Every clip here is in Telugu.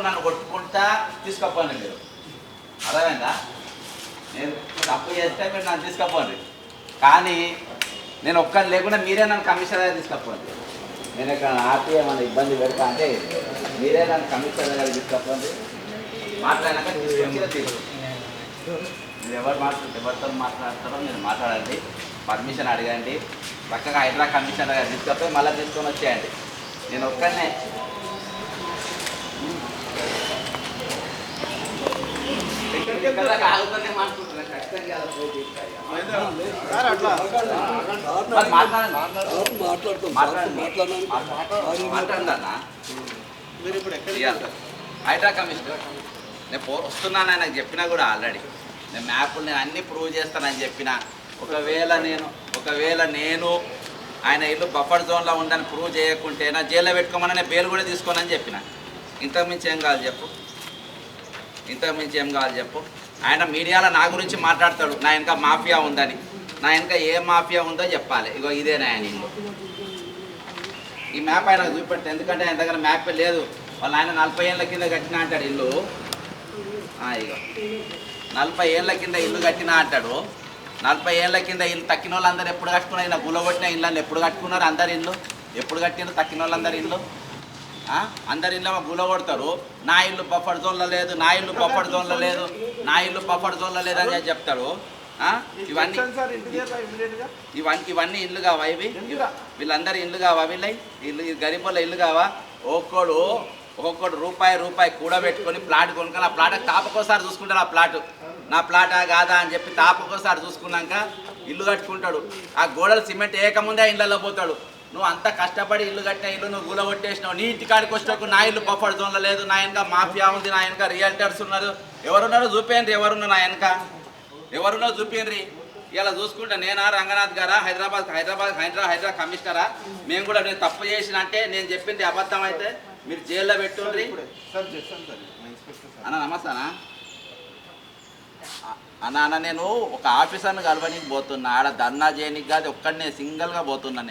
నన్ను కొట్టుకుంటా తీసుకపోండి మీరు. అర్థమైందా? నేను తప్పు చేస్తే మీరు నన్ను తీసుకపోండి, కానీ నేను ఒక్కరు లేకుండా మీరే నన్ను కమిషనర్ దగ్గర తీసుకపోండి. నేను ఇక్కడ ఆపి ఏమైనా ఇబ్బంది పెడతా అంటే మీరే నన్ను కమిషనర్ దగ్గర తీసుకపోండి. మాట్లాడినాక తీసుకొచ్చి మీరు ఎవరితో మాట్లాడతారో మీరు మాట్లాడండి, పర్మిషన్ అడగండి, చక్కగా హైడ్రా కమిషనర్ దగ్గర తీసుకపోయి మళ్ళీ తీసుకొని వచ్చేయండి. నేను ఒక్కనే హైడ్రా కమిషనర్ నేను వస్తున్నాను ఆయనకు చెప్పినా కూడా ఆల్రెడీ నేను మ్యాప్లు నేను అన్నీ ప్రూవ్ చేస్తానని చెప్పిన. ఒకవేళ నేను ఆయన ఇల్లు బఫర్ జోన్లో ఉందని ప్రూవ్ చేయకుంటే నా జైల్లో పెట్టుకోమని నేను బెయిల్ కూడా తీసుకోనని చెప్పిన. ఇంతకుమించి ఏం కావాలి చెప్పు? ఆయన మీడియాలో నా గురించి మాట్లాడతాడు, నా వెనక మాఫియా ఉందని. నా వెనక ఏ మాఫియా ఉందో చెప్పాలి. ఇగో ఇదేనా ఆయన ఇల్లు. ఈ మ్యాప్ ఆయన చూపెట్టు, ఎందుకంటే ఆయన దగ్గర మ్యాప్ లేదు. వాళ్ళు ఆయన 40 ఏళ్ళ కింద కట్టినా అంటాడు ఇల్లు. ఇగో 40 ఏళ్ళ కింద ఇల్లు కట్టినా అంటాడు. 40 ఏళ్ళ కింద ఇల్లు తక్కిన వాళ్ళందరూ ఎప్పుడు కట్టుకున్నారు? ఇలా గుల్లగొట్టిన ఇళ్ళని ఎప్పుడు కట్టుకున్నారు? అందరి ఇల్లు ఎప్పుడు కట్టినారు? తక్కిన వాళ్ళందరి ఇల్లు అందరి ఇల్లు గుల్ల కొడతారు. నా ఇల్లు బఫర్ జోన్లో లేదు, నా ఇల్లు బఫర్ జోన్లో లేదు, నా ఇల్లు బఫర్ జోన్లో లేదని చెప్తాడు. ఇవన్నీ ఇల్లు కావా? వీళ్ళందరి ఇల్లు కావా? ఇల్లు గరీబుల ఇల్లు కావా? ఒక్కొక్కడు రూపాయి కూడబెట్టుకొని ప్లాట్ కొనుక్కొని ఆ ప్లాట్ తాపకోసారి చూసుకుంటాడు. ఆ ప్లాట్ నా ప్లాటా కాదా అని చెప్పి తాపకోసారి చూసుకున్నాక ఇల్లు కట్టుకుంటాడు. ఆ గోడలు సిమెంట్ వేయకముందే ఇళ్ళల్లో పోతాడు. నువ్వు అంత కష్టపడి ఇల్లు కట్టిన ఇల్లు నువ్వు గులగొట్టేసినావు. నీ ఇంటికాడికి వచ్చినప్పుడు నా ఇల్లు బఫర్ జోన్లో లేదు, నా వెనక మాఫియా ఉంది, నా వెనక రియల్టర్స్ ఉన్నారు. ఎవరున్నారో చూపేయండి, ఎవరున్నారు నా వెనక, ఎవరున్నారో చూపేయండి. ఇలా చూసుకుంటా నేనా రంగనాథ్ గారా హైదరా కమిషనరా? మేము కూడా నేను తప్పు చేసిన అంటే నేను చెప్పింది అబద్ధం అయితే మీరు జైల్లో పెట్టుండ్రి అన్న. నమస్తేనా అన్న, నేను ఒక ఆఫీసర్ని కలవనికి పోతున్నా. ఆడ ధర్నా చేయనికి కాదు, ఒక్కడినే సింగిల్గా పోతున్నా.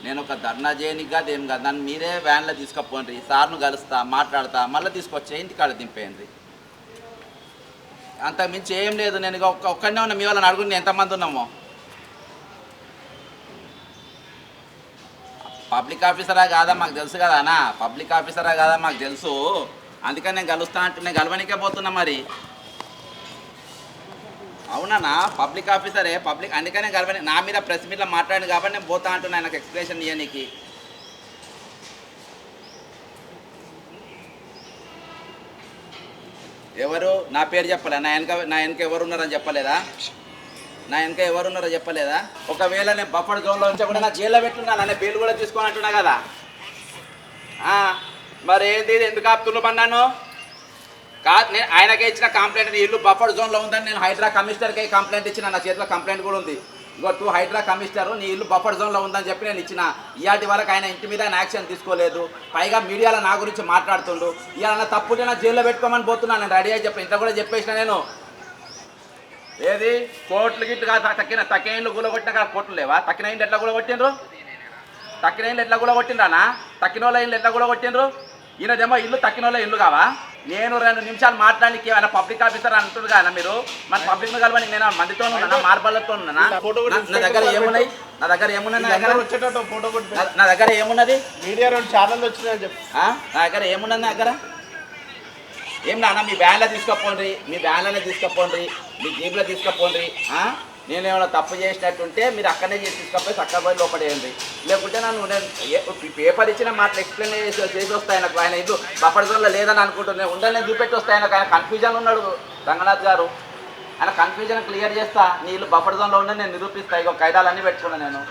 నేను ఒక ధర్నా చేయనికి కాదు, ఏం కాదు. నన్ను మీరే వ్యాన్లో తీసుకుపోండి, సార్ను కలుస్తా, మాట్లాడతా, మళ్ళీ తీసుకొచ్చే ఇంటికాడ దింపేయండి. అంత మించి ఏం లేదు. నేను ఒక్కడనే ఉన్నా. మీ వాళ్ళని అడుగుని ఎంతమంది ఉన్నామో. పబ్లిక్ ఆఫీసరా కాదా మాకు తెలుసు కదా అన్న, పబ్లిక్ ఆఫీసరా కాదా మాకు తెలుసు. అందుకని నేను కలుస్తా అంటే నేను కలవనికే పోతున్నా. మరి అవునా? పబ్లిక్ ఆఫీసరే, పబ్లిక్ అందుకనే కలవని. నా మీద ప్రెస్ మీట్లో మాట్లాడింది కాబట్టి నేను పోతా అంటున్నా నాకు ఎక్స్ప్లెనేషన్ ఇవ్వడానికి. ఎవరు నా పేరు చెప్పలే? నా వెనక ఎవరున్నారని చెప్పలేదా? ఒకవేళ నేను బఫర్ జోన్లో ఉంచా కూడా నా జైల్లో పెట్టున్నా, నన్ను బెయిల్ కూడా తీసుకొని అంటున్నా కదా. మరి ఏంది ఎందుకు ఆపుతున్నా అన్నాను కాదు. నేను ఆయనకే ఇచ్చిన కంప్లైంట్, ఇల్లు బఫర్ జోన్లో ఉందని నేను హైడ్రా కమిషనర్కే కంప్లైంట్ ఇచ్చిన. నా చేతిలో కంప్లైంట్ కూడా ఉంది. ఇంకో హైడ్రా కమిషనర్ నీ ఇల్లు బఫర్ జోన్లో ఉందని చెప్పి నేను ఇచ్చిన. ఇవాటి వరకు ఆయన ఇంటి మీద ఆయన యాక్షన్ తీసుకోలేదు. పైగా మీడియాలో నా గురించి మాట్లాడుతుండు. ఇవాళ తప్పుంటే నా జైల్లో పెట్టుకోమని పోతున్నాను. నేను రెడీ అయి చెప్పి ఇంట్లో కూడా చెప్పేసిన. నేను ఏది కోట్లు గిట్టు కాదు, తక్కిన ఇళ్ళు కూలగొట్టినా కదా కోట్లు లేవా? తక్కిన ఇళ్ళు ఎట్లా కూలగొట్టిండ్రు? తక్కిన ఇళ్ళు ఎట్లా కూలగొట్టిండ్రు? ఈయనదేమో ఇల్లు తక్కిన వాళ్ళ ఇల్లు కావా? నేను 2 నిమిషాలు మాట్లాడానికి ఏమైనా పబ్లిక్ ఆఫీసర్ అంటుంది కదా మీరు. మన పబ్లిక్ కలవని నేను మందితో ఉన్నానా, మార్బల్లతో ఉన్నానా? నా దగ్గర ఏమున్నాయి? నా దగ్గర ఏమున్నది? మీడియా 2 ఛానల్ వచ్చినాయని చెప్పి నా దగ్గర ఏమున్నది? నా దగ్గర ఏం నాన్న? మీ వ్యాన్లో తీసుకపోండి, మీ జీప్లో తీసుకపోండి. నేను ఏమైనా తప్పు చేసినట్టుంటే మీరు అక్కడనే తీసుకపోయి చక్కబోయి లోపడేయండి. లేకుంటే నేను పేపర్ ఇచ్చిన మాటలు ఎక్స్ప్లెయిన్ చేసి వస్తాయి. నాకు ఆయన ఇల్లు బఫర్ జోన్లో లేదని అనుకుంటున్నాను. ఉండాలని చూపెట్టి వస్తాయి. ఆయన కన్ఫ్యూజన్ ఉన్నాడు రంగనాథ్ గారు. ఆయన కన్ఫ్యూజన్ క్లియర్ చేస్తా. నీ ఇల్లు బఫర్ జోన్లో ఉందని నేను నిరూపిస్తాను. ఇక ఖైదాలన్నీ పెట్టుకున్నాను నేను.